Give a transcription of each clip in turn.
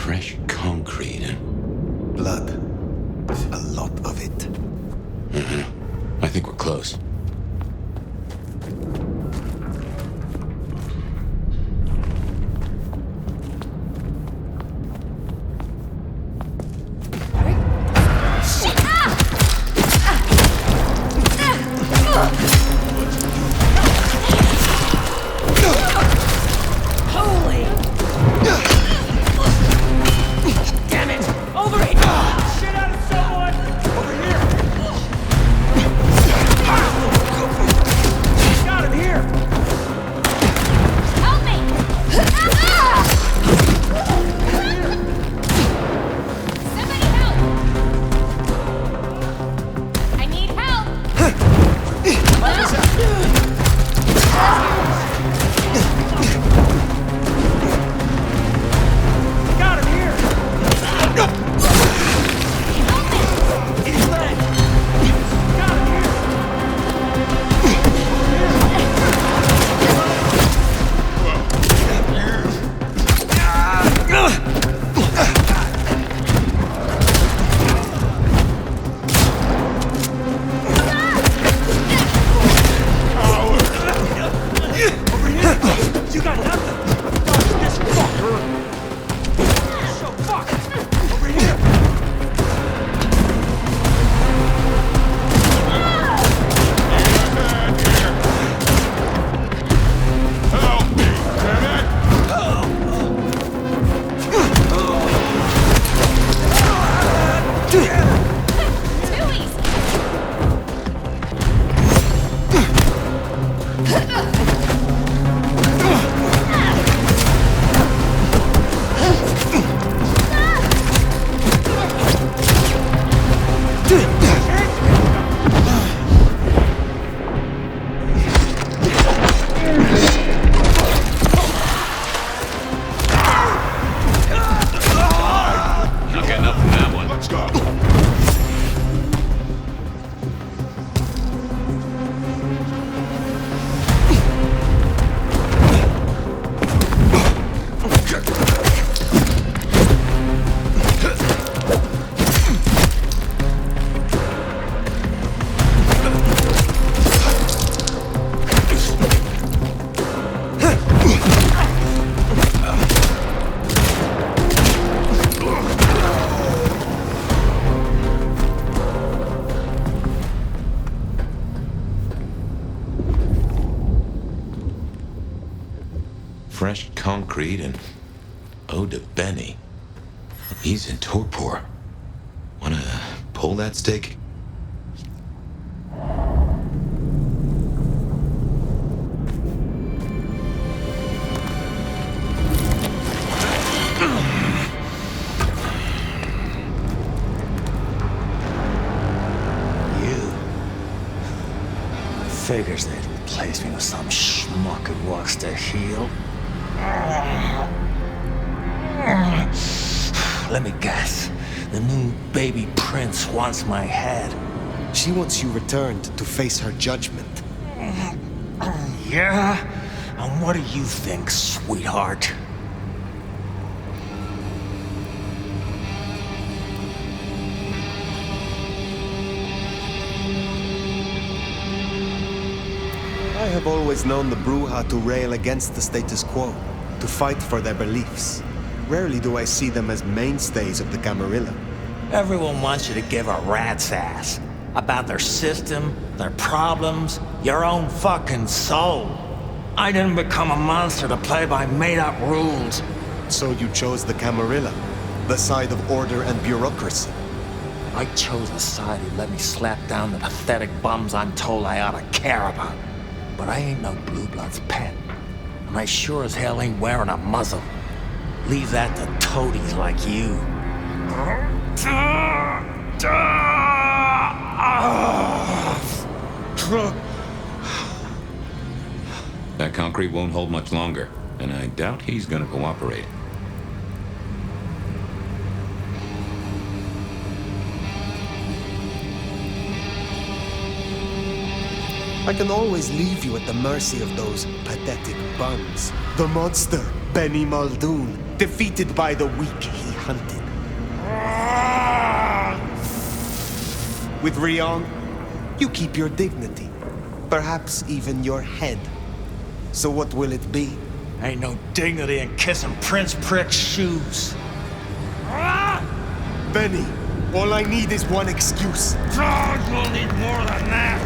Fresh concrete and blood. A lot of it. I think we're close. Fresh concrete and ode to Benny. He's in torpor. Wanna pull that stake? Figures they'd replace me with some schmuck who walks to heal. Let me guess. The new baby prince wants my head. She wants you returned to face her judgment. Yeah? And what do you think, sweetheart? I have always known the Bruja to rail against the status quo, to fight for their beliefs. Rarely do I see them as mainstays of the Camarilla. Everyone wants you to give a rat's ass about their system, their problems, your own fucking soul. I didn't become a monster to play by made-up rules. So you chose the Camarilla, the side of order and bureaucracy. I chose the side who let me slap down the pathetic bums I'm told I ought to care about. But I ain't no Blue Blood's pet. And I sure as hell ain't wearing a muzzle. Leave that to toadies like you. That concrete won't hold much longer, and I doubt he's gonna cooperate. I can always leave you at the mercy of those pathetic bums. The monster, Benny Muldoon, defeated by the weak he hunted. With Rion, you keep your dignity. Perhaps even your head. So what will it be? Ain't no dignity in kissing Prince Prick's shoes. Benny, all I need is one excuse. You'll need more than that.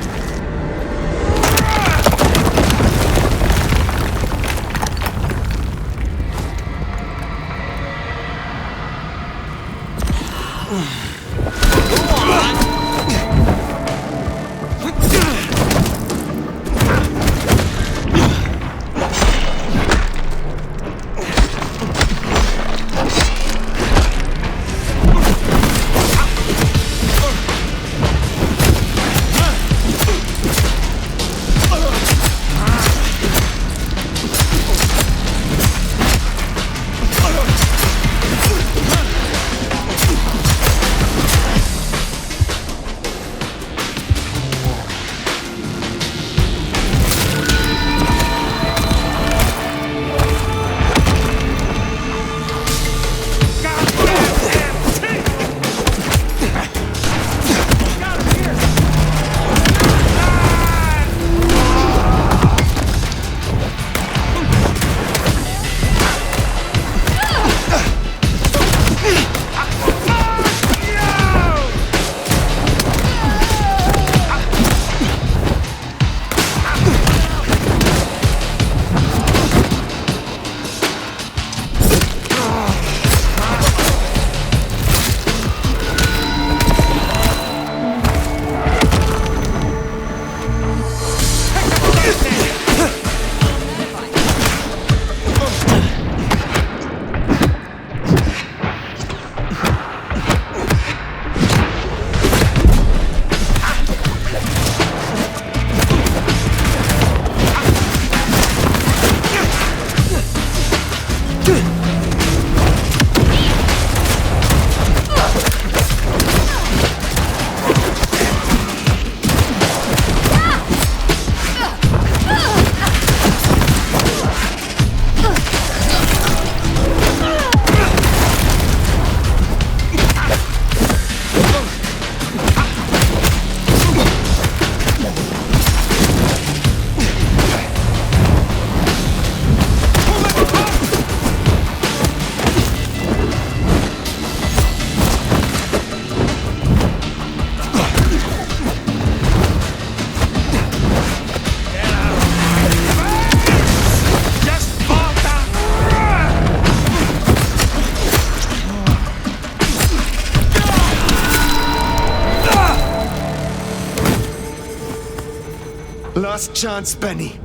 Last chance, Benny.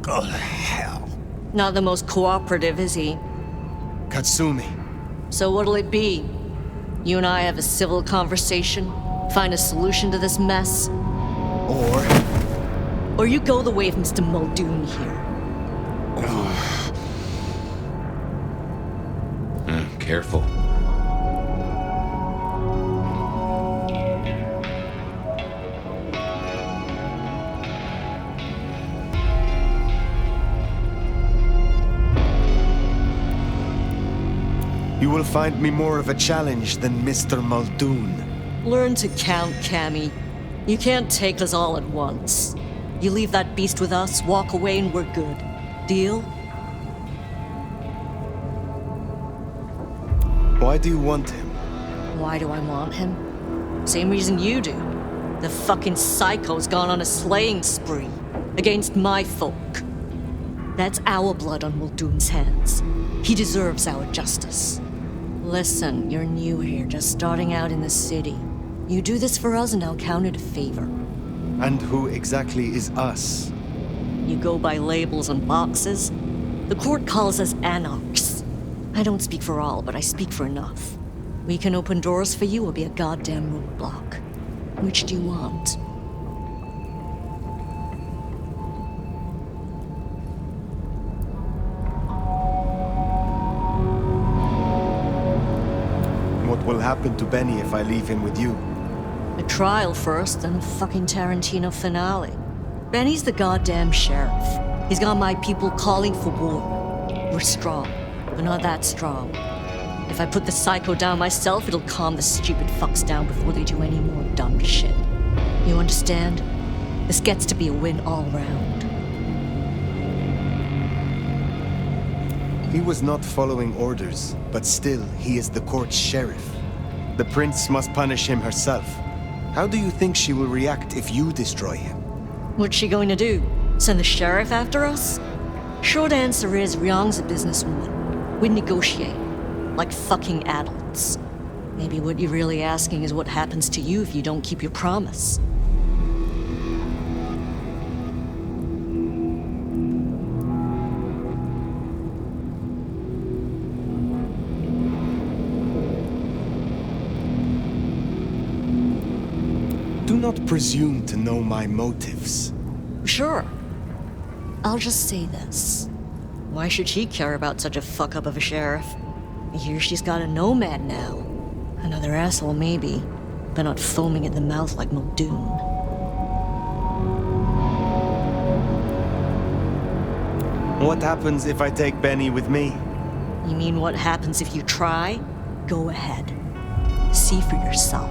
Go to hell. Not the most cooperative, is he? Katsumi. So what'll it be? You and I have a civil conversation? Find a solution to this mess? Or you go the way of Mr. Muldoon here? Careful. You will find me more of a challenge than Mr. Muldoon. Learn to count, Cammy. You can't take us all at once. You leave that beast with us, walk away, and we're good. Deal? Why do you want him? Why do I want him? Same reason you do. The fucking psycho's gone on a slaying spree against my folk. That's our blood on Muldoon's hands. He deserves our justice. Listen, you're new here, just starting out in the city. You do this for us and I'll count it a favor. And who exactly is us? You go by labels on boxes? The court calls us anarchs. I don't speak for all, but I speak for enough. We can open doors for you or be a goddamn roadblock. Which do you want? What will happen to Benny if I leave him with you? A trial first, then a fucking Tarantino finale. Benny's the goddamn sheriff. He's got my people calling for war. We're strong, but not that strong. If I put the psycho down myself, it'll calm the stupid fucks down before they do any more dumb shit. You understand? This gets to be a win all round. He was not following orders, but still, he is the court's sheriff. The prince must punish him herself. How do you think she will react if you destroy him? What's she going to do? Send the sheriff after us? Short answer is Ryong's a businesswoman. We'd negotiate. Like fucking adults. Maybe what you're really asking is what happens to you if you don't keep your promise. Do not presume to know my motives. Sure. I'll just say this. Why should she care about such a fuck-up of a sheriff? I hear she's got a nomad now. Another asshole, maybe, but not foaming at the mouth like Muldoon. What happens if I take Benny with me? You mean what happens if you try? Go ahead. See for yourself.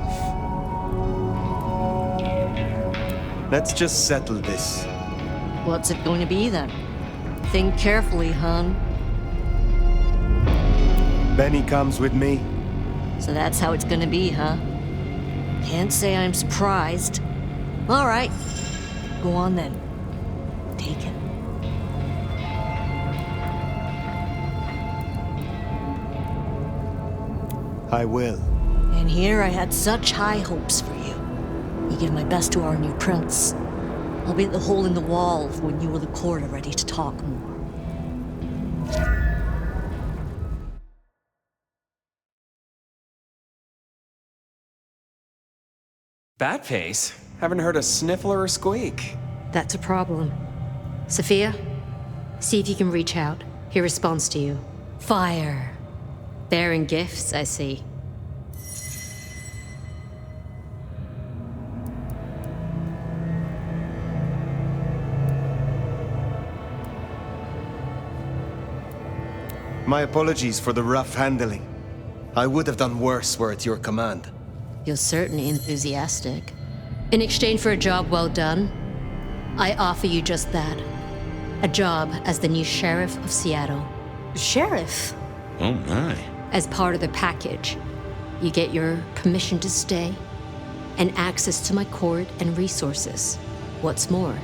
Let's just settle this. What's it going to be then? Think carefully, hon. Benny comes with me. So that's how it's gonna be, huh? Can't say I'm surprised. All right. Go on then. Take it. I will. And here I had such high hopes for you. You give my best to our new prince. I'll be at the hole in the wall when you or the court are ready to talk more. That pace? Haven't heard a sniffle or a squeak. That's a problem. Sophia, see if you can reach out. He responds to you. Fire. Bearing gifts, I see. My apologies for the rough handling. I would have done worse were at your command. You're certainly enthusiastic. In exchange for a job well done, I offer you just that. A job as the new sheriff of Seattle. Sheriff? Oh my. As part of the package, you get your permission to stay and access to my court and resources. What's more,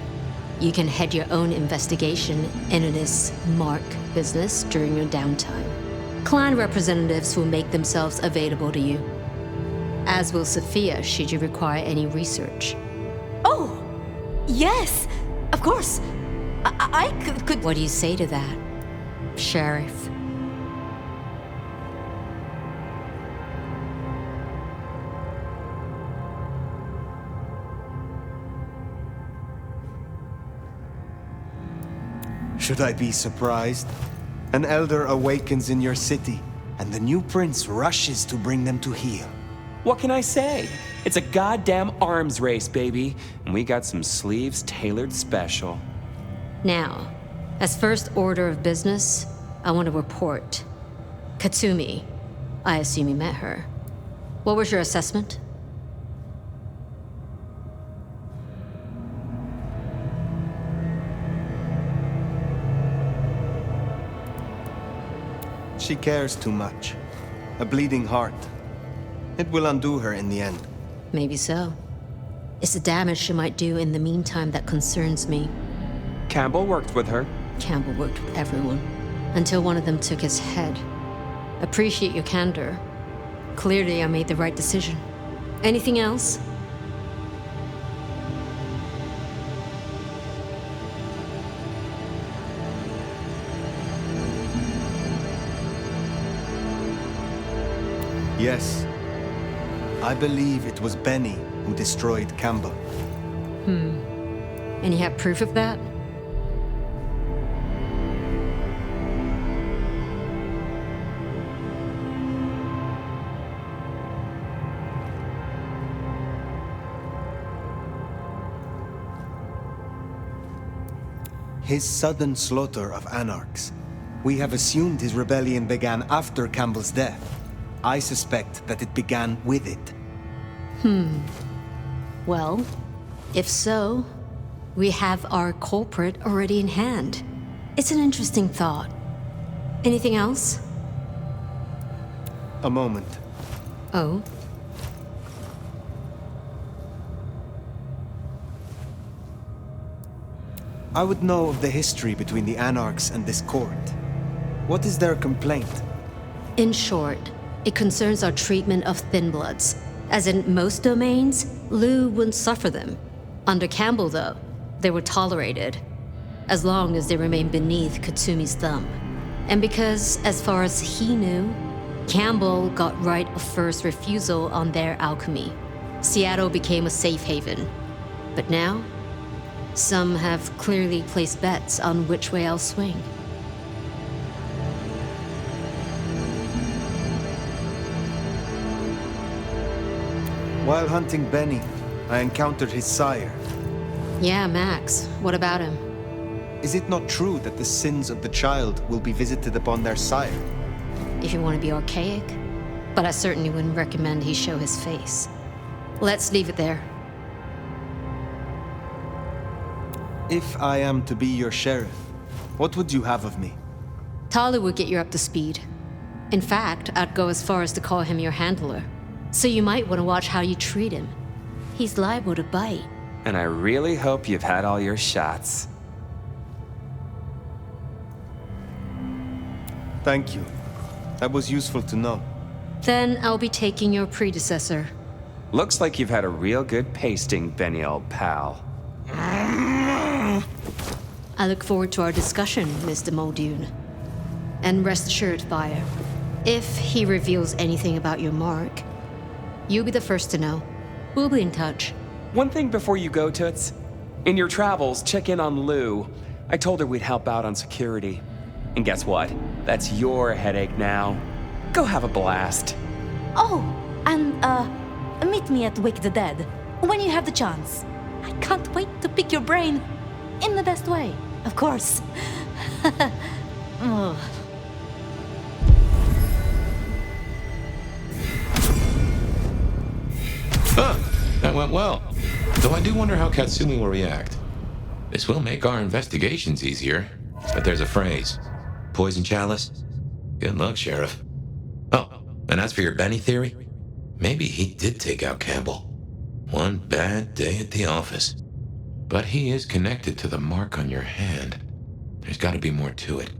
you can head your own investigation into this Mark business during your downtime. Clan representatives will make themselves available to you, as will Sophia should you require any research. Oh, yes, of course. I could... What do you say to that, Sheriff? Should I be surprised? An elder awakens in your city, and the new prince rushes to bring them to heel. What can I say? It's a goddamn arms race, baby. And we got some sleeves tailored special. Now, as first order of business, I want to report. Katsumi, I assume you met her. What was your assessment? She cares too much. A bleeding heart. It will undo her in the end. Maybe so. It's the damage she might do in the meantime that concerns me. Campbell worked with her. Campbell worked with everyone, until one of them took his head. Appreciate your candor. Clearly, I made the right decision. Anything else? Yes. I believe it was Benny who destroyed Campbell. And you have proof of that? His sudden slaughter of anarchs. We have assumed his rebellion began after Campbell's death. I suspect that it began with it. Well, if so, we have our culprit already in hand. It's an interesting thought. Anything else? A moment. Oh? I would know of the history between the Anarchs and this court. What is their complaint? In short, it concerns our treatment of thin bloods. As in most domains, Liu wouldn't suffer them. Under Campbell, though, they were tolerated, as long as they remained beneath Katsumi's thumb. And because, as far as he knew, Campbell got right of first refusal on their alchemy, Seattle became a safe haven. But now, some have clearly placed bets on which way I'll swing. While hunting Benny, I encountered his sire. Yeah, Max. What about him? Is it not true that the sins of the child will be visited upon their sire? If you want to be archaic. But I certainly wouldn't recommend he show his face. Let's leave it there. If I am to be your sheriff, what would you have of me? Tali would get you up to speed. In fact, I'd go as far as to call him your handler. So you might want to watch how you treat him. He's liable to bite. And I really hope you've had all your shots. Thank you. That was useful to know. Then I'll be taking your predecessor. Looks like you've had a real good pasting, Benny, old pal. I look forward to our discussion, Mr. Muldoon. And rest assured, Fire, if he reveals anything about your mark, you'll be the first to know. We'll be in touch. One thing before you go, Toots. In your travels, check in on Lou. I told her we'd help out on security. And guess what? That's your headache now. Go have a blast. Oh, and meet me at Wake the Dead when you have the chance. I can't wait to pick your brain in the best way, of course. Oh. Huh, that went well. Though I do wonder how Katsumi will react. This will make our investigations easier. But there's a phrase. Poison chalice? Good luck, Sheriff. Oh, and as for your Benny theory, maybe he did take out Campbell. One bad day at the office. But he is connected to the mark on your hand. There's got to be more to it.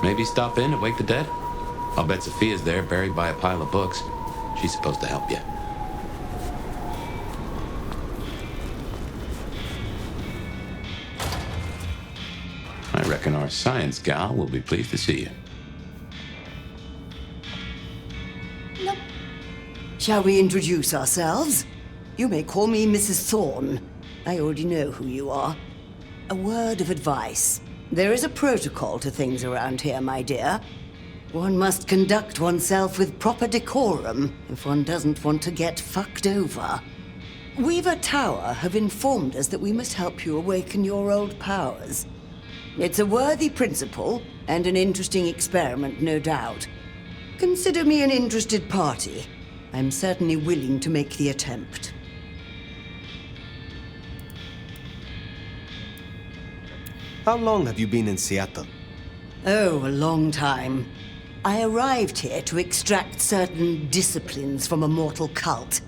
Maybe stop in and wake the dead? I'll bet Sophia's there, buried by a pile of books. She's supposed to help you. I reckon our science gal will be pleased to see you. Shall we introduce ourselves? You may call me Mrs. Thorne. I already know who you are. A word of advice. There is a protocol to things around here, my dear. One must conduct oneself with proper decorum if one doesn't want to get fucked over. Weaver Tower have informed us that we must help you awaken your old powers. It's a worthy principle and an interesting experiment, no doubt. Consider me an interested party. I'm certainly willing to make the attempt. How long have you been in Seattle? Oh, a long time. I arrived here to extract certain disciplines from a mortal cult,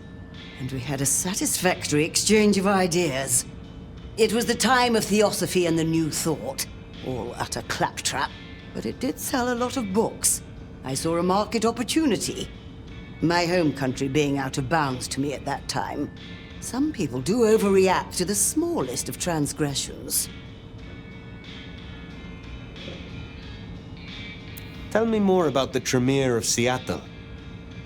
and we had a satisfactory exchange of ideas. It was the time of Theosophy and the New Thought, all utter claptrap, but it did sell a lot of books. I saw a market opportunity. My home country being out of bounds to me at that time. Some people do overreact to the smallest of transgressions. Tell me more about the Tremere of Seattle.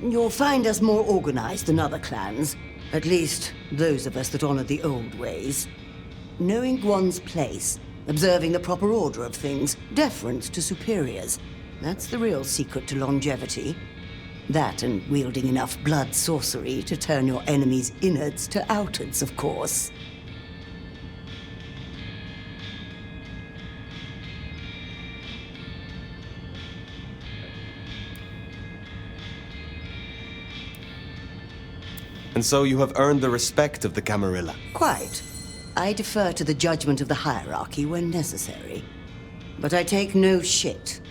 You'll find us more organized than other clans. At least, those of us that honor the old ways. Knowing one's place, observing the proper order of things, deference to superiors. That's the real secret to longevity. That and wielding enough blood sorcery to turn your enemy's innards to outards, of course. And so you have earned the respect of the Camarilla. Quite. I defer to the judgment of the hierarchy when necessary. But I take no shit.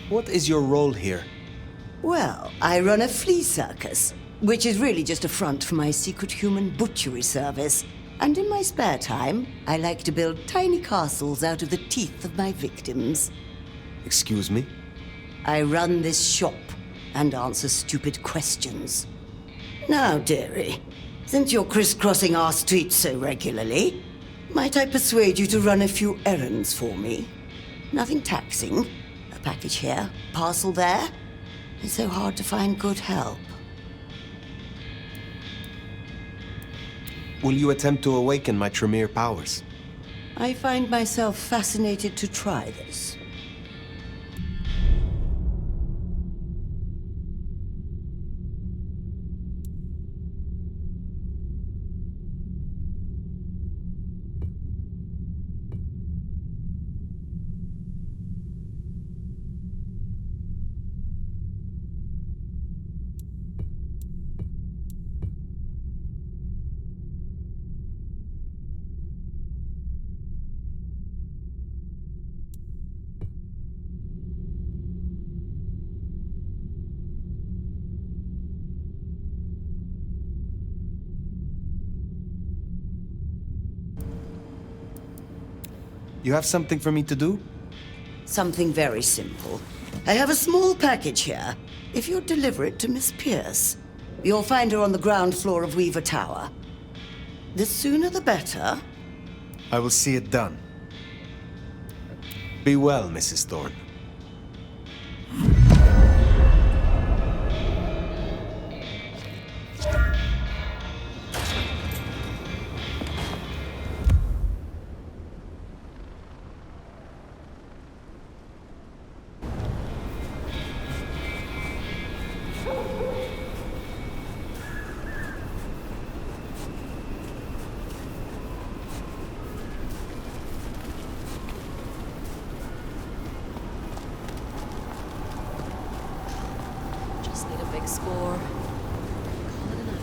What is your role here? Well, I run a flea circus, which is really just a front for my secret human butchery service. And in my spare time, I like to build tiny castles out of the teeth of my victims. Excuse me? I run this shop and answer stupid questions. Now, dearie, since you're crisscrossing our streets so regularly, might I persuade you to run a few errands for me? Nothing taxing. A package here, parcel there. It's so hard to find good help. Will you attempt to awaken my Tremere powers? I find myself fascinated to try this. You have something for me to do? Something very simple. I have a small package here. If you'd deliver it to Miss Pierce, you'll find her on the ground floor of Weaver Tower. The sooner the better. I will see it done. Be well, Mrs. Thorne. Just need a big score. Call it a night.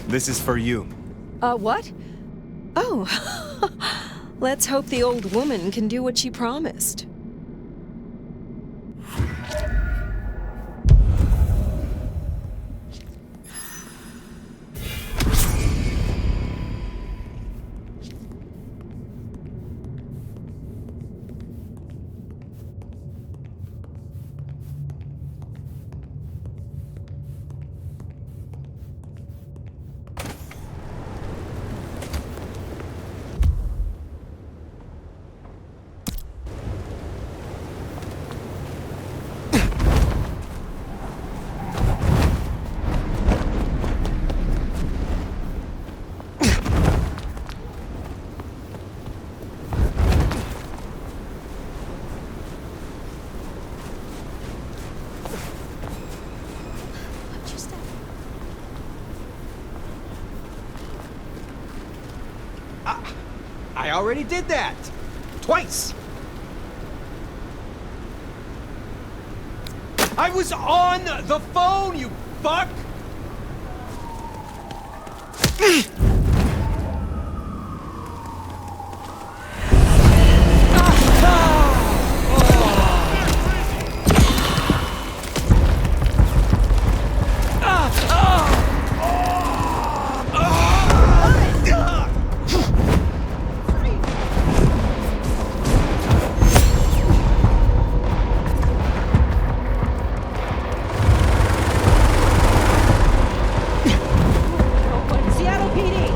This is for you. What? Oh. Let's hope the old woman can do what she promised. I already did that! Twice! I was on the phone, you fuck! Seattle PD!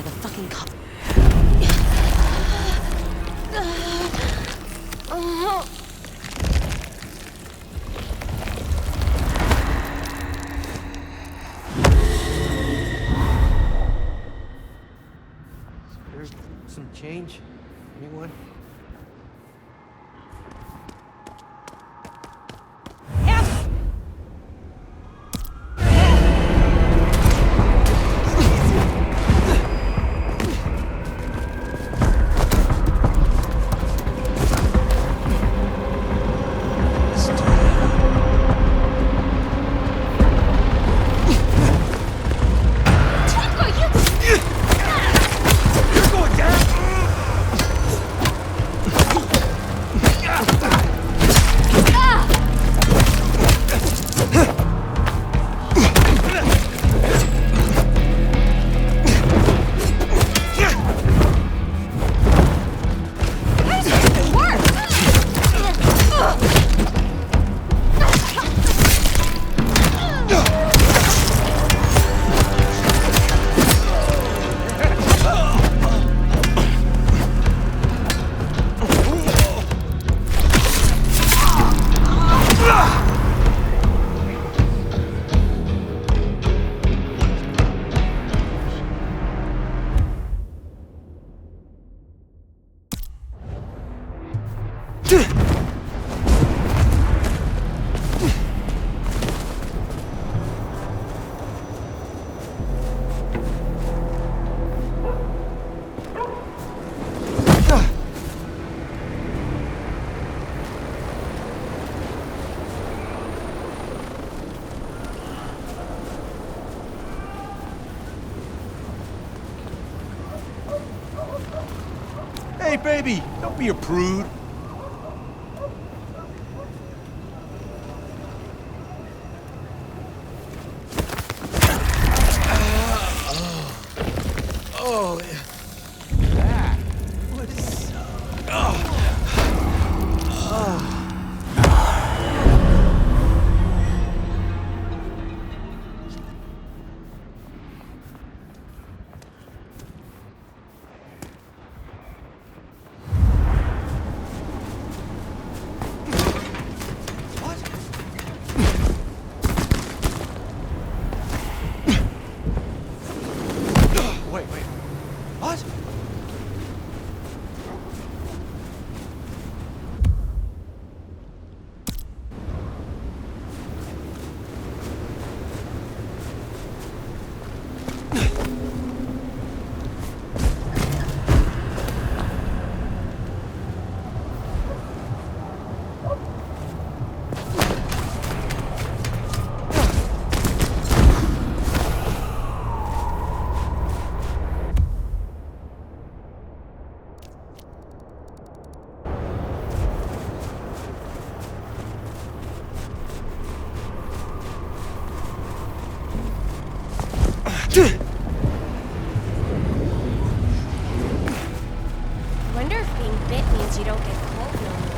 the fucking cop. There's some change. Anyone? Hey, baby, don't be a prude. Wonder if being bit means you don't get cold no more.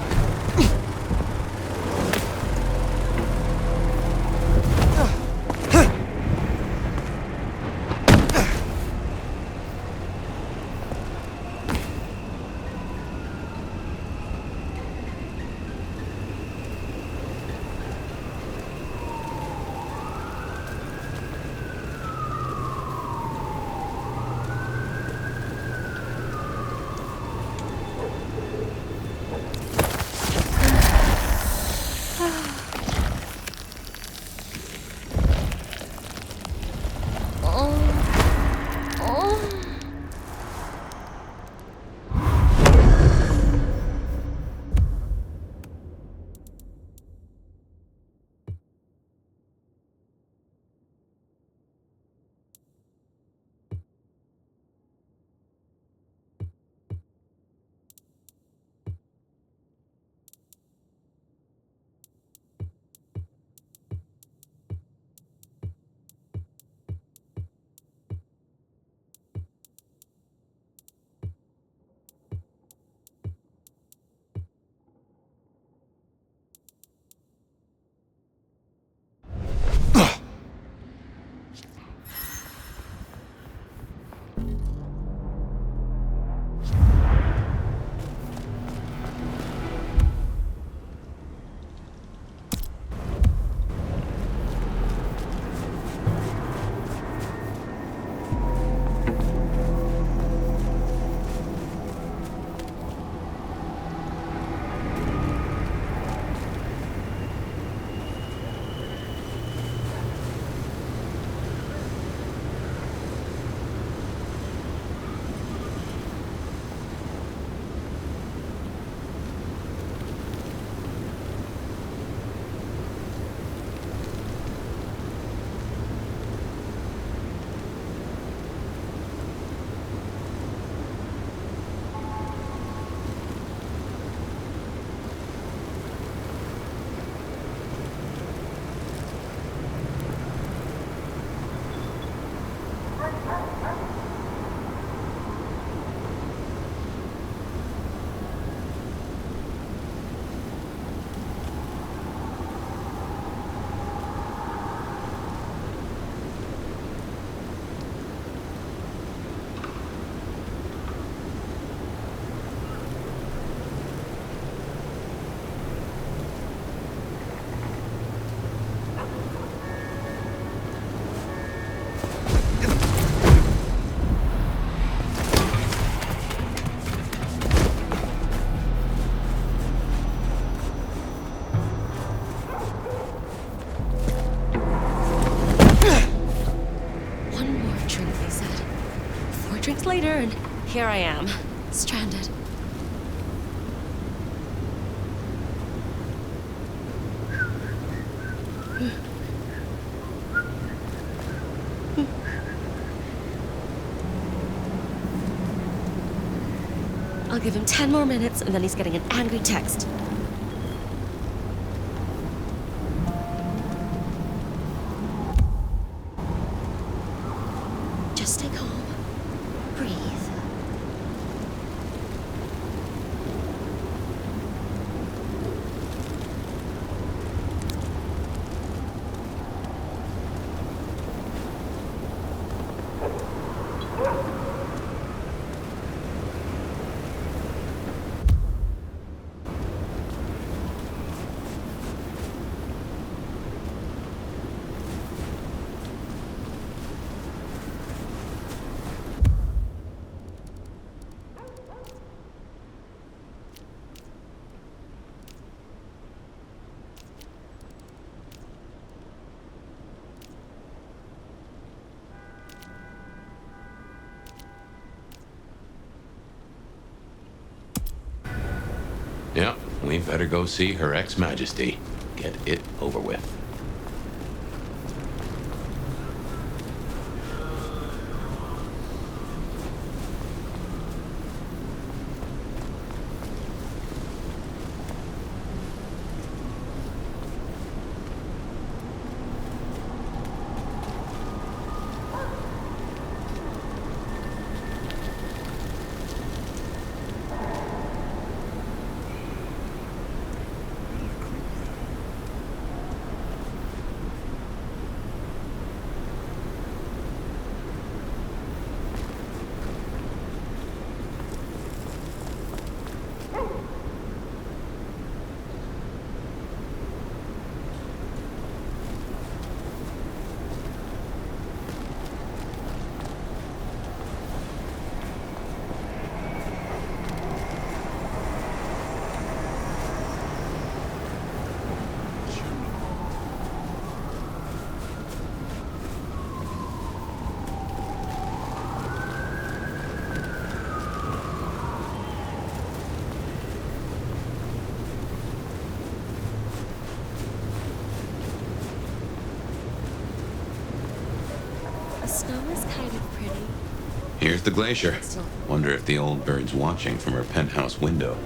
Here I am. Stranded. I'll give him 10 more minutes and then he's getting an angry text. Just stay calm. Breathe. Yeah, we better go see Her Ex-Majesty. Get it over with. The snow is kind of pretty. Here's the glacier. Wonder if the old bird's watching from her penthouse window.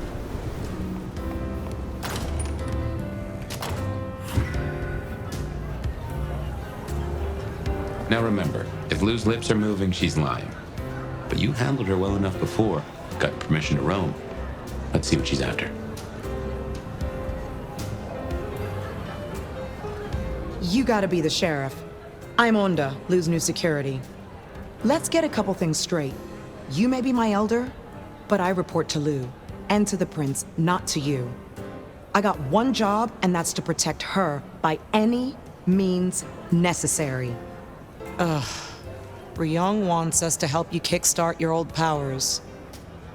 Now remember, if Lou's lips are moving, she's lying. But you handled her well enough before. Got permission to roam. Let's see what she's after. You gotta be the sheriff. I'm Onda, Lou's new security. Let's get a couple things straight. You may be my elder, but I report to Lou, and to the prince, not to you. I got one job, and that's to protect her by any means necessary. Ryong wants us to help you kickstart your old powers.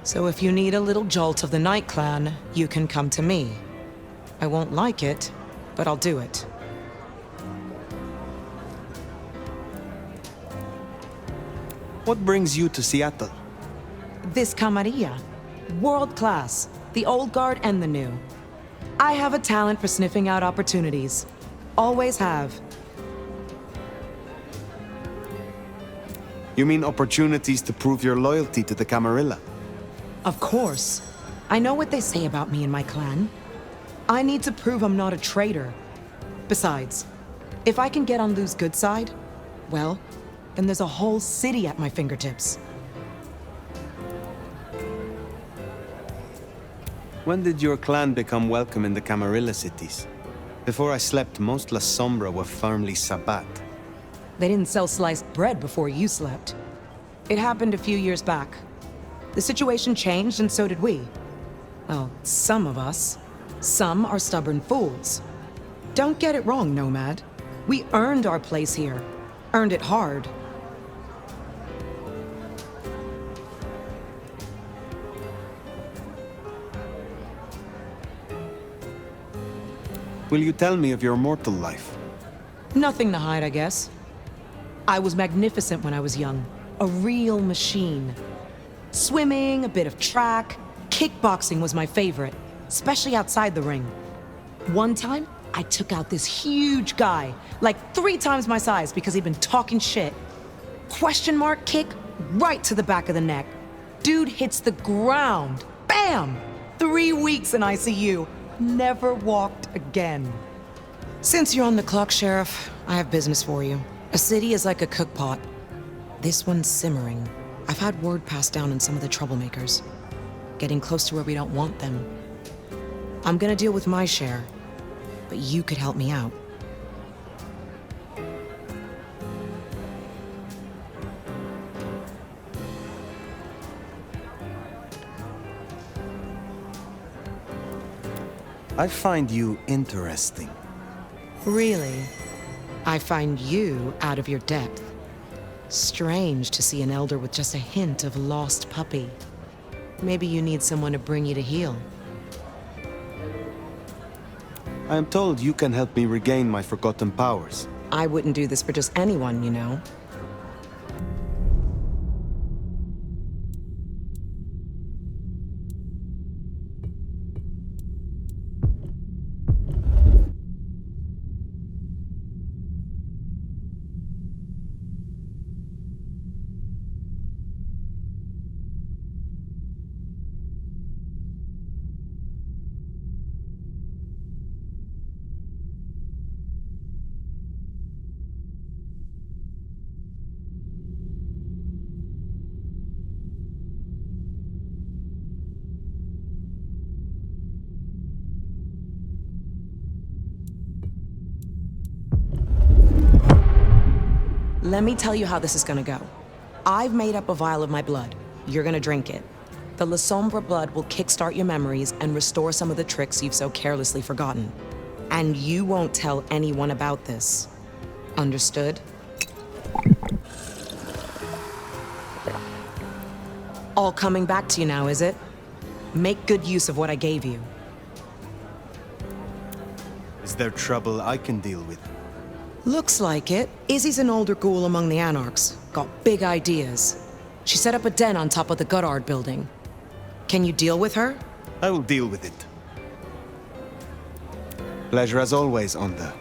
So if you need a little jolt of the Night Clan, you can come to me. I won't like it, but I'll do it. What brings you to Seattle? This camarilla. World class. The old guard and the new. I have a talent for sniffing out opportunities. Always have. You mean opportunities to prove your loyalty to the Camarilla? Of course. I know what they say about me and my clan. I need to prove I'm not a traitor. Besides, if I can get on Lou's good side, well, then there's a whole city at my fingertips. When did your clan become welcome in the Camarilla cities? Before I slept, most La Sombra were firmly Sabbat. They didn't sell sliced bread before you slept. It happened a few years back. The situation changed and so did we. Well, some of us. Some are stubborn fools. Don't get it wrong, Nomad. We earned our place here. Earned it hard. Will you tell me of your mortal life? Nothing to hide, I guess. I was magnificent when I was young. A real machine. Swimming, a bit of track. Kickboxing was my favorite, especially outside the ring. One time, I took out this huge guy, like 3 times my size because he'd been talking shit. Question mark kick right to the back of the neck. Dude hits the ground. Bam! 3 weeks in ICU. Never walked again. Since you're on the clock, Sheriff, I have business for you. A city is like a cook pot. This one's simmering. I've had word passed down on some of the troublemakers. Getting close to where we don't want them. I'm gonna deal with my share, but you could help me out. I find you interesting. Really? I find you out of your depth. Strange to see an elder with just a hint of lost puppy. Maybe you need someone to bring you to heel. I am told you can help me regain my forgotten powers. I wouldn't do this for just anyone, you know. Let me tell you how this is gonna go. I've made up a vial of my blood. You're gonna drink it. The La Sombra blood will kickstart your memories and restore some of the tricks you've so carelessly forgotten. And you won't tell anyone about this. Understood? All coming back to you now, is it? Make good use of what I gave you. Is there trouble I can deal with? Looks like it. Izzy's an older ghoul among the Anarchs. Got big ideas. She set up a den on top of the Goddard building. Can you deal with her? I will deal with it. Pleasure as always, Onda.